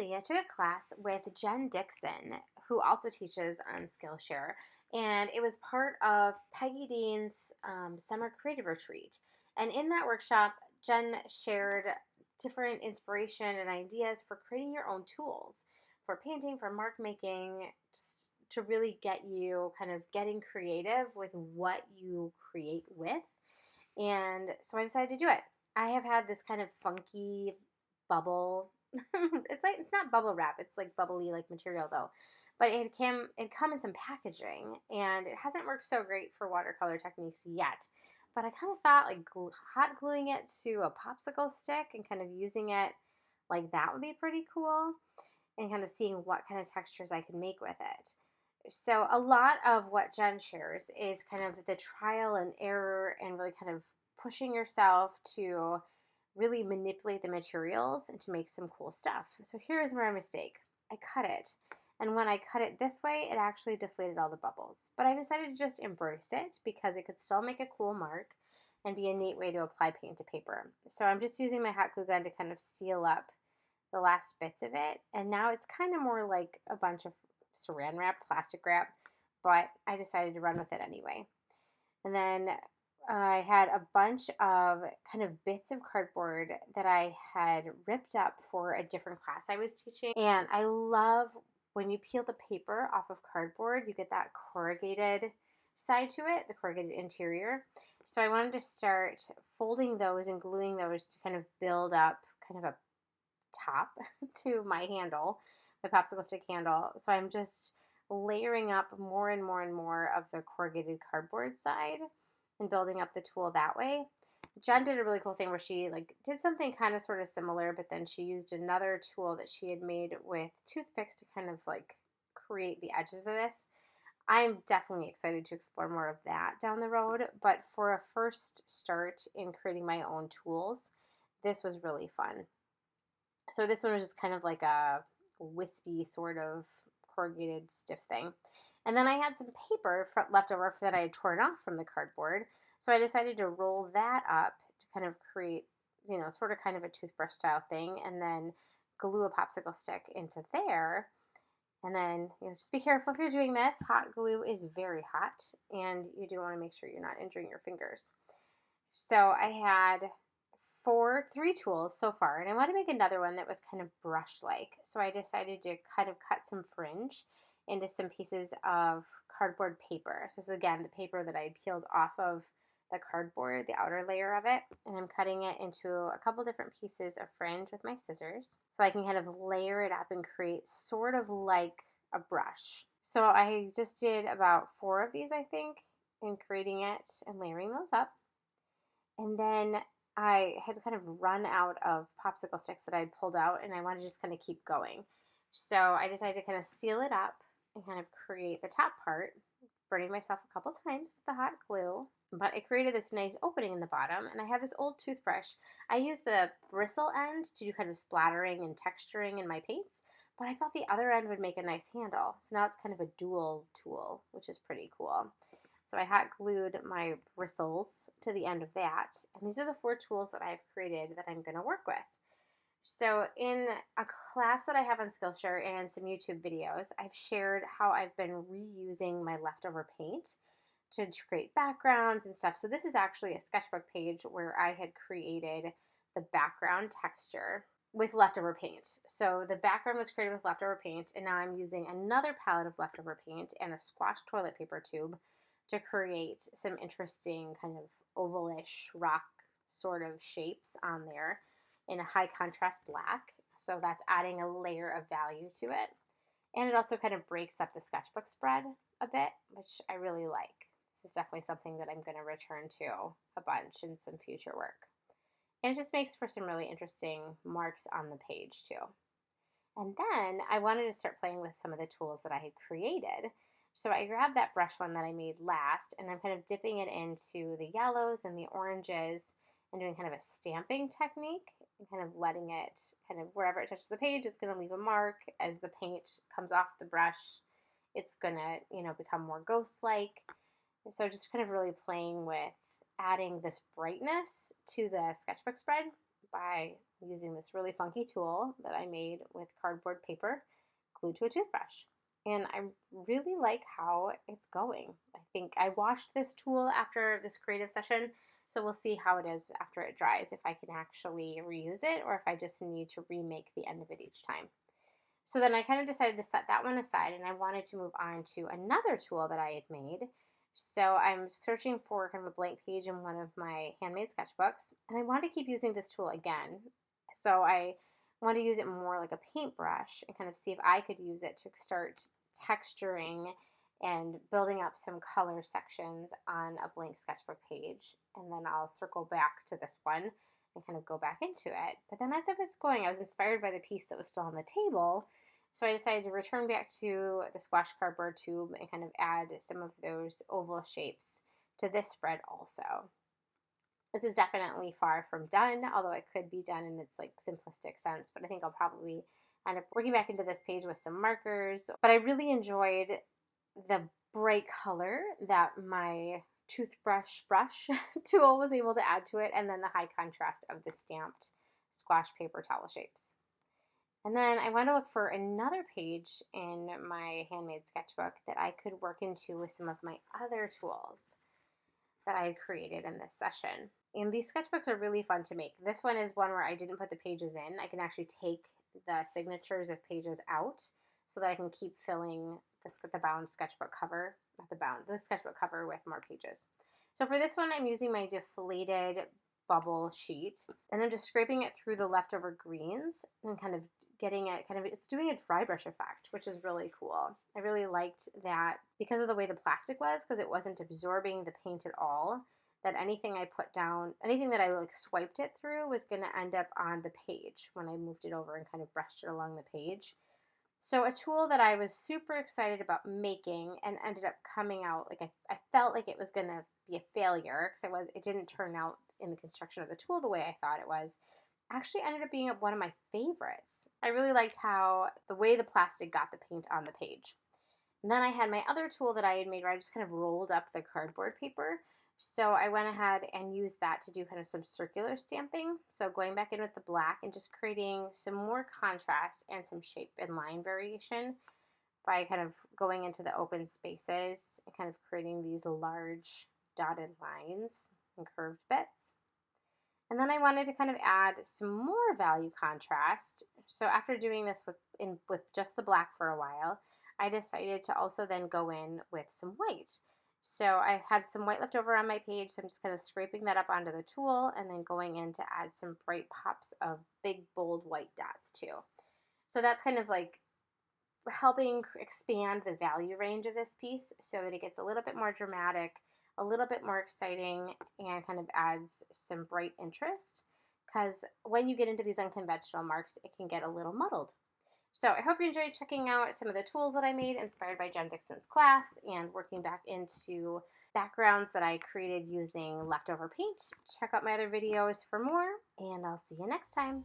recently I took a class with Jen Dixon, who also teaches on Skillshare, and it was part of Peggy Dean's summer creative retreat. And in that workshop, Jen shared different inspiration and ideas for creating your own tools for painting, for mark making, just to really get you kind of getting creative with what you create with. And so I decided to do it. I have had this kind of funky bubble. It's not bubble wrap. It's like bubbly like material though. But it come in some packaging and it hasn't worked so great for watercolor techniques yet. But I kind of thought like hot gluing it to a popsicle stick and kind of using it like that would be pretty cool and kind of seeing what kind of textures I can make with it. So a lot of what Jen shares is kind of the trial and error and really kind of pushing yourself to really manipulate the materials and to make some cool stuff. So here's my mistake. I cut it. And when I cut it this way, it actually deflated all the bubbles. But I decided to just embrace it because it could still make a cool mark and be a neat way to apply paint to paper. So I'm just using my hot glue gun to kind of seal up the last bits of it. And now it's kind of more like a bunch of saran wrap, plastic wrap, but I decided to run with it anyway. And then I had a bunch of kind of bits of cardboard that I had ripped up for a different class I was teaching. And I love when you peel the paper off of cardboard, you get that corrugated side to it, the corrugated interior. So I wanted to start folding those and gluing those to kind of build up kind of a top to my handle, my popsicle stick handle. So I'm just layering up more and more and more of the corrugated cardboard side and building up the tool that way. Jen did a really cool thing where she like did something kind of sort of similar, but then she used another tool that she had made with toothpicks to kind of like create the edges of this. I'm definitely excited to explore more of that down the road, but for a first start in creating my own tools, this was really fun. So this one was just kind of like a wispy sort of corrugated stiff thing. And then I had some paper left over that I had torn off from the cardboard. So I decided to roll that up to kind of create, sort of kind of a toothbrush style thing and then glue a popsicle stick into there. And then, just be careful if you're doing this. Hot glue is very hot and you do want to make sure you're not injuring your fingers. So I had three tools so far, and I want to make another one that was kind of brush-like. So I decided to kind of cut some fringe into some pieces of cardboard paper. So this is again the paper that I had peeled off of the cardboard, the outer layer of it, and I'm cutting it into a couple different pieces of fringe with my scissors so I can kind of layer it up and create sort of like a brush. So I just did about 4 of these, I think, in creating it and layering those up. And then I had kind of run out of popsicle sticks that I'd pulled out and I wanted to just kind of keep going. So I decided to kind of seal it up and kind of create the top part, burning myself a couple times with the hot glue. But it created this nice opening in the bottom, and I have this old toothbrush. I use the bristle end to do kind of splattering and texturing in my paints, but I thought the other end would make a nice handle. So now it's kind of a dual tool, which is pretty cool. So I hot glued my bristles to the end of that. And these are the 4 tools that I've created that I'm going to work with. So in a class that I have on Skillshare and some YouTube videos, I've shared how I've been reusing my leftover paint to create backgrounds and stuff. So this is actually a sketchbook page where I had created the background texture with leftover paint. So the background was created with leftover paint, and now I'm using another palette of leftover paint and a squashed toilet paper tube to create some interesting kind of ovalish rock sort of shapes on there in a high contrast black. So that's adding a layer of value to it. And it also kind of breaks up the sketchbook spread a bit, which I really like. This is definitely something that I'm going to return to a bunch in some future work. And it just makes for some really interesting marks on the page too. And then I wanted to start playing with some of the tools that I had created. So I grabbed that brush one that I made last, and I'm kind of dipping it into the yellows and the oranges and doing kind of a stamping technique and kind of letting it kind of wherever it touches the page, it's going to leave a mark. As the paint comes off the brush, it's going to, become more ghost-like. So just kind of really playing with adding this brightness to the sketchbook spread, by using this really funky tool that I made with cardboard paper glued to a toothbrush. And I really like how it's going. I think I washed this tool after this creative session, so we'll see how it is after it dries, if I can actually reuse it or if I just need to remake the end of it each time. So then I kind of decided to set that one aside, and I wanted to move on to another tool that I had made. So I'm searching for kind of a blank page in one of my handmade sketchbooks, and I want to keep using this tool again. So I want to use it more like a paintbrush and kind of see if I could use it to start texturing and building up some color sections on a blank sketchbook page. And then I'll circle back to this one and kind of go back into it. But then as I was going, I was inspired by the piece that was still on the table. So I decided to return back to the squash cardboard tube and kind of add some of those oval shapes to this spread also. This is definitely far from done, although it could be done in its like simplistic sense, but I think I'll probably end up working back into this page with some markers. But I really enjoyed the bright color that my toothbrush brush tool was able to add to it, and then the high contrast of the stamped squash paper towel shapes. And then I wanted to look for another page in my handmade sketchbook that I could work into with some of my other tools that I had created in this session. And these sketchbooks are really fun to make. This one is one where I didn't put the pages in. I can actually take the signatures of pages out so that I can keep filling the bound sketchbook cover, the sketchbook cover with more pages. So for this one, I'm using my deflated bubble sheet, and I'm just scraping it through the leftover greens and kind of getting it it's doing a dry brush effect, which is really cool. I really liked that because of the way the plastic was, because it wasn't absorbing the paint at all, that anything I put down, anything that I like swiped it through was going to end up on the page when I moved it over and kind of brushed it along the page. So a tool that I was super excited about making and ended up coming out, like I felt like it was going to be a failure because it didn't turn out in the construction of the tool the way I thought it was, actually ended up being one of my favorites. I really liked how the way the plastic got the paint on the page. And then I had my other tool that I had made where I just kind of rolled up the cardboard paper. So I went ahead and used that to do kind of some circular stamping. So going back in with the black and just creating some more contrast and some shape and line variation by kind of going into the open spaces and kind of creating these large dotted lines and curved bits. And then I wanted to kind of add some more value contrast. So after doing this with just the black for a while, I decided to also then go in with some white. So I had some white left over on my page, so I'm just kind of scraping that up onto the tool and then going in to add some bright pops of big, bold white dots too. So that's kind of like helping expand the value range of this piece so that it gets a little bit more dramatic, a little bit more exciting, and kind of adds some bright interest. Because when you get into these unconventional marks, it can get a little muddled. So I hope you enjoyed checking out some of the tools that I made inspired by Jen Dixon's class and working back into backgrounds that I created using leftover paint. Check out my other videos for more, and I'll see you next time.